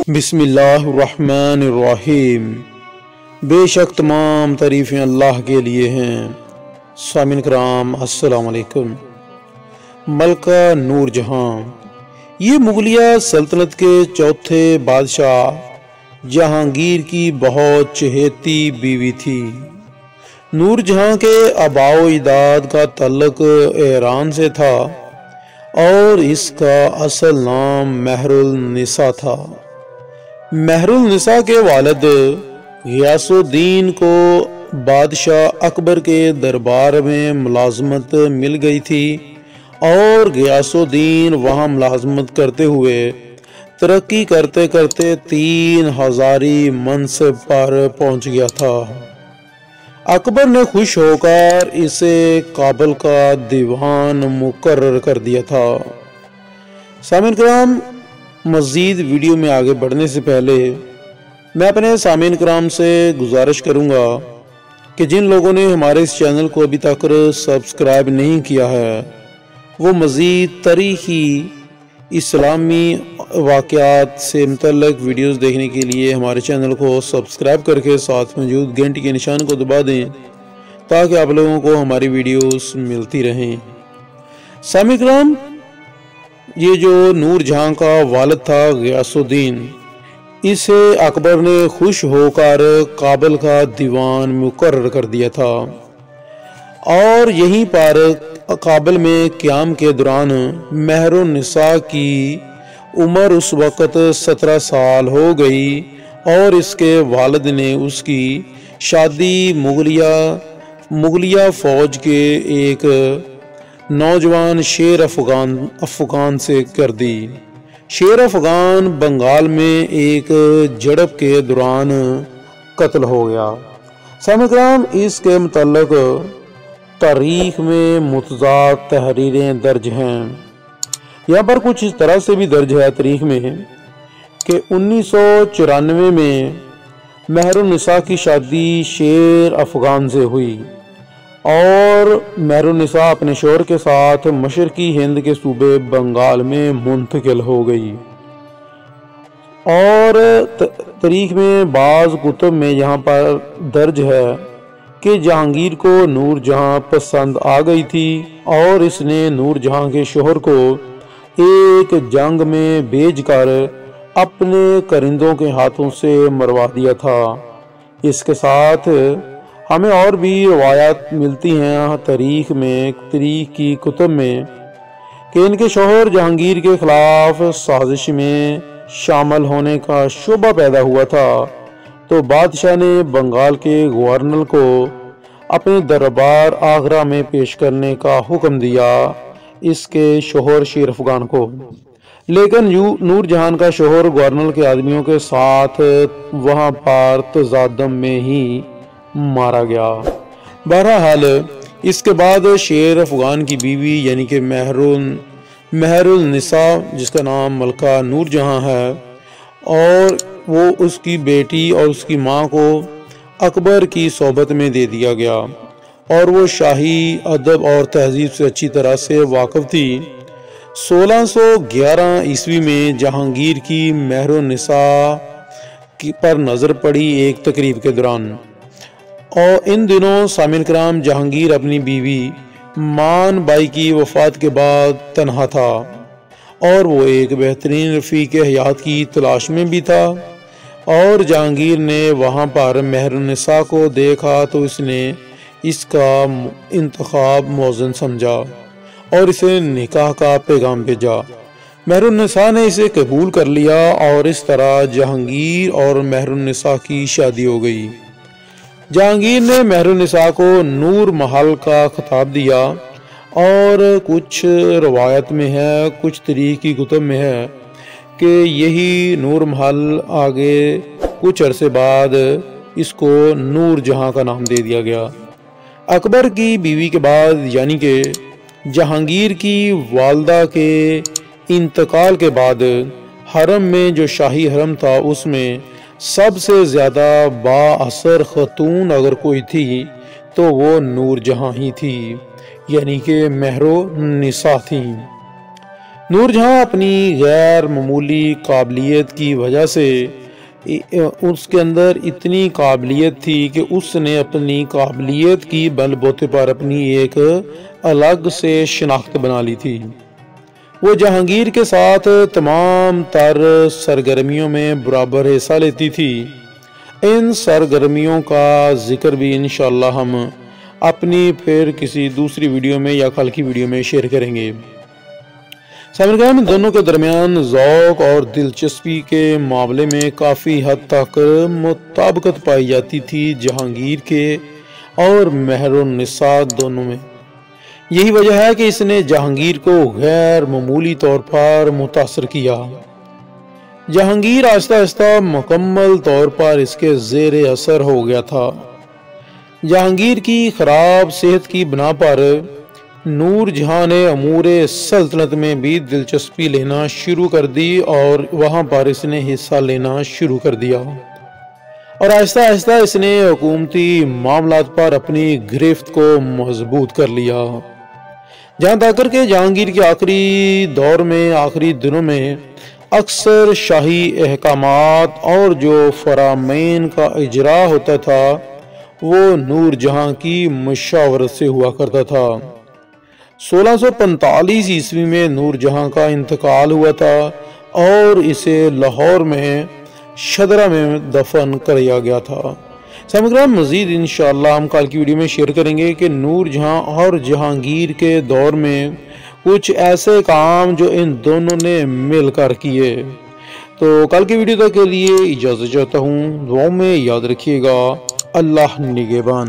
بسم اللہ الرحمن الرحیم۔ بے شک تمام تعریفیں اللہ کے لیے ہیں۔ سامعین کرام السلام علیکم۔ ملکہ نور جہاں یہ مغلیہ سلطنت کے چوتھے بادشاہ جہانگیر کی بہت چہیتی بیوی تھی۔ نور جہاں کے آباء و اجداد کا تعلق ایران سے تھا اور اس کا اصل نام مہر النساء تھا۔ مہر النساء کے والد غیاث الدین کو بادشاہ اکبر کے دربار میں ملازمت مل گئی تھی اور غیاث الدین وہاں ملازمت کرتے ہوئے ترقی کرتے کرتے 3000 منصب پر پہنچ گیا تھا۔ اکبر نے خوش ہو کر اسے کابل کا دیوان مقرر کر دیا تھا۔ سامعین کرام، مزید ویڈیو میں آگے بڑھنے سے پہلے میں اپنے سامعین کرام سے گزارش کروں گا کہ جن لوگوں نے ہمارے اس چینل کو ابھی تک سبسکرائب نہیں کیا ہے وہ مزید تاریخی اسلامی واقعات سے متعلق ویڈیوز دیکھنے کے لیے ہمارے چینل کو سبسکرائب کر کے ساتھ موجود گھنٹی کے نشان کو دبا دیں تاکہ آپ لوگوں کو ہماری ویڈیوز ملتی رہیں۔ سامعین کرام، یہ جو نور جہاں کا والد تھا غیاث الدین، اسے اکبر نے خوش ہو کر کابل کا دیوان مقرر کر دیا تھا اور یہیں پر کابل میں قیام کے دوران مہر النساء کی عمر اس وقت 17 سال ہو گئی اور اس کے والد نے اس کی شادی مغلیہ فوج کے ایک نوجوان شیر افغان سے کر دی۔ شیر افغان بنگال میں ایک جھڑپ کے دوران قتل ہو گیا۔ سامعین کرام، اس کے متعلق تاریخ میں متضاد تحریریں درج ہیں۔ یہاں پر کچھ اس طرح سے بھی درج ہے تاریخ میں کہ 1994 میں مہر النساء کی شادی شیر افغان سے ہوئی اور مہر النساء اپنے شوہر کے ساتھ مشرقی ہند کے صوبے بنگال میں منتقل ہو گئی۔ اور تاریخ میں بعض کتب میں یہاں پر درج ہے کہ جہانگیر کو نور جہاں پسند آ گئی تھی اور اس نے نور جہاں کے شوہر کو ایک جنگ میں بھیج کر اپنے کرندوں کے ہاتھوں سے مروا دیا تھا۔ اس کے ساتھ ہمیں اور بھی روایات ملتی ہیں تاریخ کی کتب میں کہ ان کے شوہر جہانگیر کے خلاف سازش میں شامل ہونے کا شبہ پیدا ہوا تھا تو بادشاہ نے بنگال کے گورنر کو اپنے دربار آگرہ میں پیش کرنے کا حکم دیا اس کے شوہر شیر افغان کو، لیکن نور جہان کا شوہر گورنر کے آدمیوں کے ساتھ وہاں پر تصادم میں ہی مارا گیا۔ بہرحال اس کے بعد شیر افغان کی بیوی یعنی کہ مہر النساء، جس کا نام ملکہ نور جہاں ہے، اور وہ اس کی بیٹی اور اس کی ماں کو اکبر کی صحبت میں دے دیا گیا اور وہ شاہی ادب اور تہذیب سے اچھی طرح سے واقف تھی۔ 1611 عیسوی میں جہانگیر کی مہر النساء پر نظر پڑی ایک تقریب کے دوران، اور ان دنوں سامعین کرام جہانگیر اپنی بیوی مان بائی کی وفات کے بعد تنہا تھا اور وہ ایک بہترین رفیق حیات کی تلاش میں بھی تھا، اور جہانگیر نے وہاں پر مہر النساء کو دیکھا تو اس نے اس کا انتخاب موزن سمجھا اور اسے نکاح کا پیغام بھیجا۔ مہر النساء نے اسے قبول کر لیا اور اس طرح جہانگیر اور مہر النساء کی شادی ہو گئی۔ جہانگیر نے مہر النساء کو نور محل کا خطاب دیا اور کچھ روایت میں ہے، کچھ تاریخ کی کتب میں ہے کہ یہی نور محل آگے کچھ عرصے بعد اس کو نور جہاں کا نام دے دیا گیا۔ اکبر کی بیوی کے بعد یعنی کہ جہانگیر کی والدہ کے انتقال کے بعد حرم میں جو شاہی حرم تھا اس میں سب سے زیادہ با اثر خاتون اگر کوئی تھی تو وہ نور جہاں ہی تھی، یعنی کہ مہر النساء تھیں۔ نور جہاں اپنی غیر معمولی قابلیت کی وجہ سے اس کے اندر اتنی قابلیت تھی کہ اس نے اپنی قابلیت کی بل بوتے پر اپنی ایک الگ سے شناخت بنا لی تھی۔ وہ جہانگیر کے ساتھ تمام تر سرگرمیوں میں برابر حصہ لیتی تھی۔ ان سرگرمیوں کا ذکر بھی انشاءاللہ ہم اپنی پھر کسی دوسری ویڈیو میں یا کل کی ویڈیو میں شیئر کریں گے۔ سامعین کرام، دونوں کے درمیان ذوق اور دلچسپی کے معاملے میں کافی حد تک مطابقت پائی جاتی تھی جہانگیر کے اور مہر النساء دونوں میں۔ یہی وجہ ہے کہ اس نے جہانگیر کو غیر معمولی طور پر متاثر کیا۔ جہانگیر آہستہ آہستہ مکمل طور پر اس کے زیر اثر ہو گیا تھا۔ جہانگیر کی خراب صحت کی بنا پر نور جہاں نے امور سلطنت میں بھی دلچسپی لینا شروع کر دی اور وہاں پر اس نے حصہ لینا شروع کر دیا، اور آہستہ آہستہ اس نے حکومتی معاملات پر اپنی گرفت کو مضبوط کر لیا، جہاں تک کہ جہانگیر کے آخری دور میں آخری دنوں میں اکثر شاہی احکامات اور جو فرامین کا اجرا ہوتا تھا وہ نور جہاں کی مشاورت سے ہوا کرتا تھا۔ 1645 عیسوی میں نور جہاں کا انتقال ہوا تھا اور اسے لاہور میں شدرہ میں دفن کیا گیا تھا۔ سامعین کرام، مزید انشاءاللہ ہم کل کی ویڈیو میں شیئر کریں گے کہ نور جہاں اور جہانگیر کے دور میں کچھ ایسے کام جو ان دونوں نے مل کر کیے۔ تو کل کی ویڈیو تک کے لیے اجازت چاہتا ہوں، دعاؤں میں یاد رکھیے گا۔ اللہ نگہبان۔